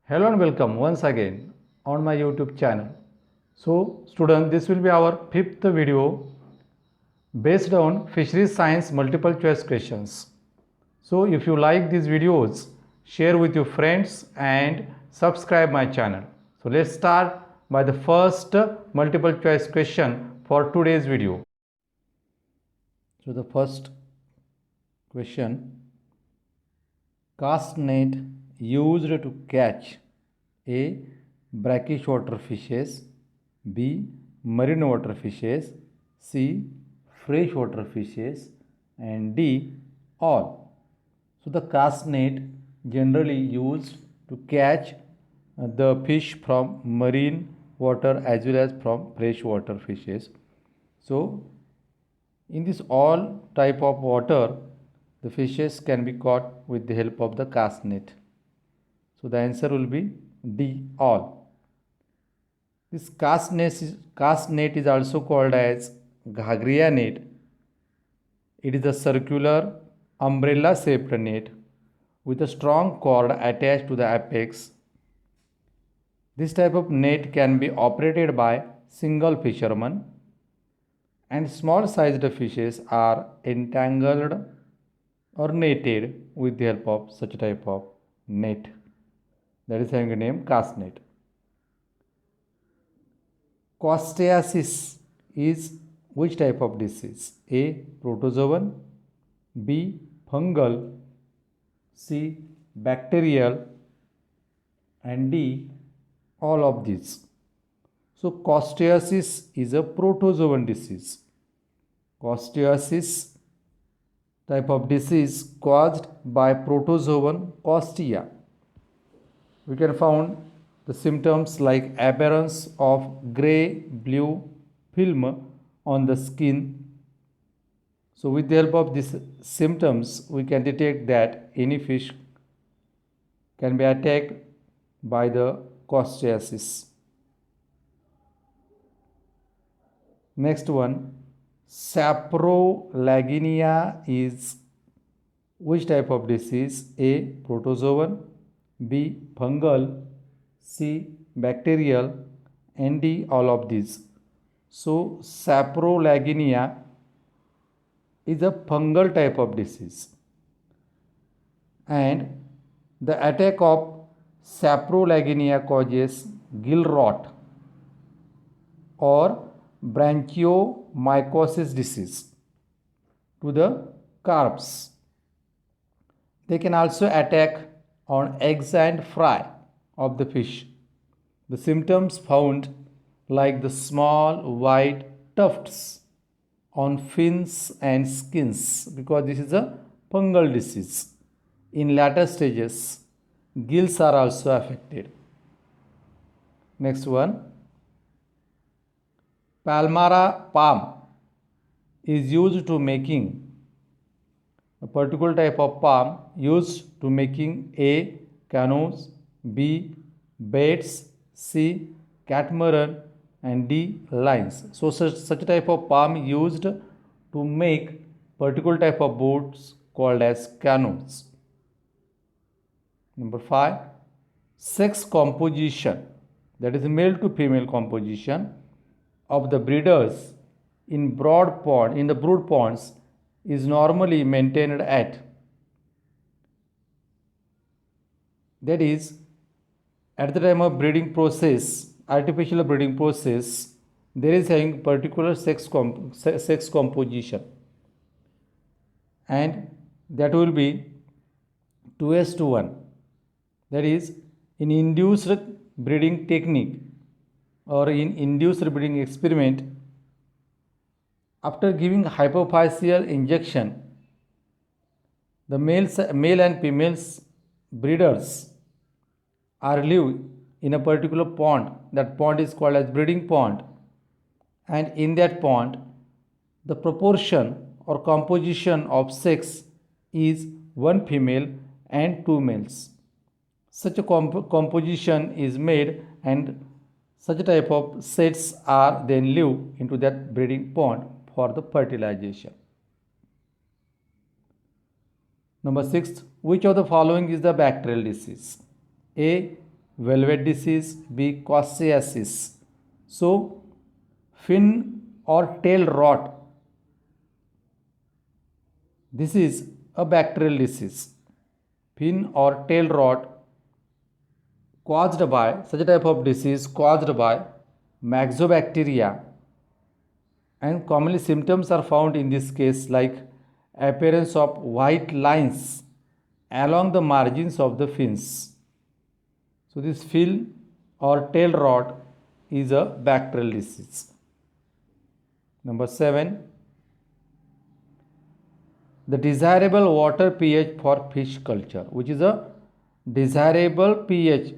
Hello and welcome once again on my YouTube channel. So students, this will be our fifth video based on fisheries science multiple choice questions. So if you like these videos, share with your friends and subscribe my channel. So let's start by the first multiple choice question for today's video. So the first question, cast net used to catch A. brackish water fishes, B. marine water fishes, C. freshwater fishes, and D. all. So the cast net generally used to catch the fish from marine water as well as from freshwater fishes. So in this all type of water, the fishes can be caught with the help of the cast net. So the answer will be D, all. This cast net is also called as Ghagriya net. It is a circular umbrella shaped net with a strong cord attached to the apex. This type of net can be operated by single fisherman, and small sized fishes are entangled or netted with the help of such type of net. That is having a name cast net. Costeiasis is which type of disease? A. protozoan, B. fungal, C. bacterial, and D. all of these. So costeiasis is a protozoan disease. Costeiasis type of disease caused by protozoan Costea. We can find the symptoms like appearance of gray-blue film on the skin. So with the help of these symptoms, we can detect that any fish can be attacked by the costeiasis. Next one, saprolaginia is which type of disease? A. protozoan, B. fungal, C. bacterial, and D. all of these. So saprolaginia is a fungal type of disease, and the attack of saprolaginia causes gill rot or branchiomycosis disease to the carps. They can also attack on eggs and fry of the fish. The symptoms found like the small white tufts on fins and skins, because this is a fungal disease. In later stages, gills are also affected. Next one, Palmyra palm is used to making a particular type of palm used to making A. canoes, B. boats, C. catamaran, and D. lines. So such type of palm used to make particular type of boats called as canoes. Number 5, sex composition, that is male to female composition of the breeders in the brood ponds is normally maintained at, that is, at the time of breeding process, artificial breeding process, there is having particular sex composition, and that will be 2:1. That is, in induced breeding technique or in induced breeding experiment, after giving hypophyseal injection, the male and female breeders are live in a particular pond. That pond is called as breeding pond, and in that pond, the proportion or composition of sex is one female and two males. Such a composition is made, and such a type of sets are then live into that breeding pond for the fertilization. Number 6, which of the following is the bacterial disease? A. velvet disease, B. Cocciasis. So, fin or tail rot, this is a bacterial disease. Fin or tail rot caused by such a type of disease caused by Myxobacteria, and commonly symptoms are found in this case like appearance of white lines along the margins of the fins. So this fin or tail rot is a bacterial disease. Number 7, the desirable water pH for fish culture, which is a desirable pH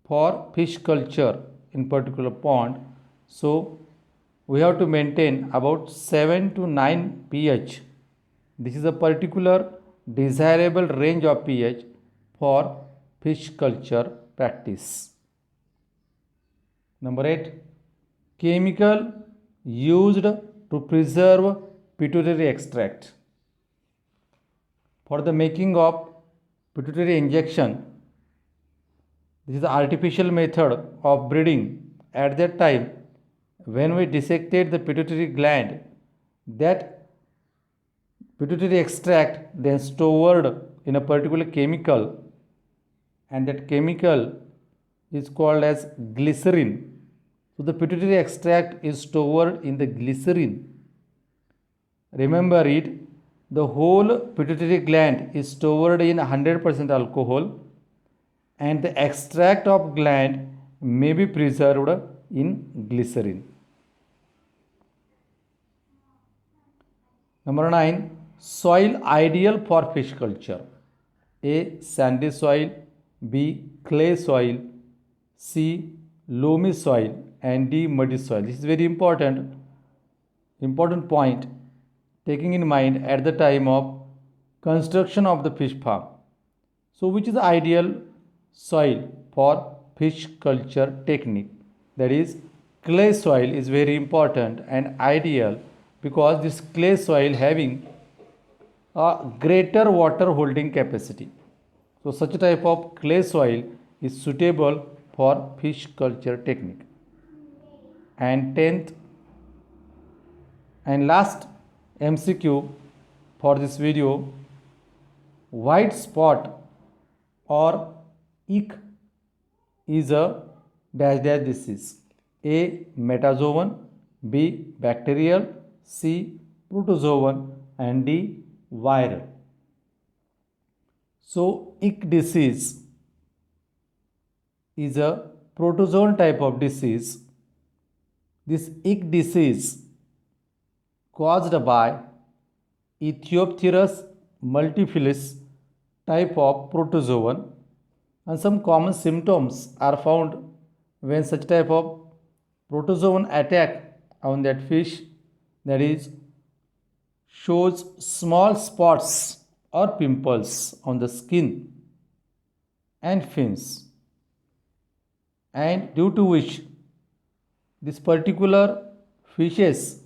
for fish culture in particular pond. So we have to maintain about 7 to 9 pH. This is a particular desirable range of pH for fish culture practice. Number 8, chemical used to preserve pituitary extract. For the making of pituitary injection, this is the artificial method of breeding. At that time, when we dissected the pituitary gland, that pituitary extract then stored in a particular chemical, and that chemical is called as glycerin. So the pituitary extract is stored in the glycerin. Remember it, the whole pituitary gland is stored in 100% alcohol, and the extract of gland may be preserved in glycerin. Number 9, soil ideal for fish culture. A. Sandy soil, B. Clay soil, C. Loamy soil, and D. Muddy soil. This is very important point taking in mind at the time of construction of the fish farm. So which is the ideal soil for fish culture technique? That is, clay soil is very important and ideal because this clay soil having a greater water holding capacity. So such a type of clay soil is suitable for fish culture technique. And 10th and last MCQ for this video, white spot or ick is a dash dash disease. A. Metazoan, B. Bacterial, C. Protozoan, and D. Viral. So ick disease is a protozoan type of disease. This ick disease caused by Ethiopterus multifilus type of protozoan, and some common symptoms are found when such type of protozoan attack on that fish, that is, shows small spots or pimples on the skin and fins, and due to which this particular fishes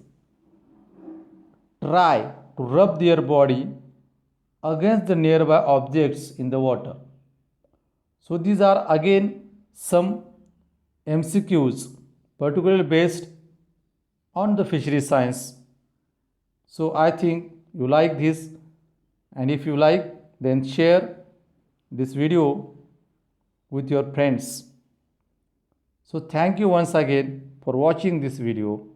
try to rub their body against the nearby objects in the water. So these are again some MCQs particularly based on the fishery science. So I think you like this, and if you like, then share this video with your friends. So thank you once again for watching this video.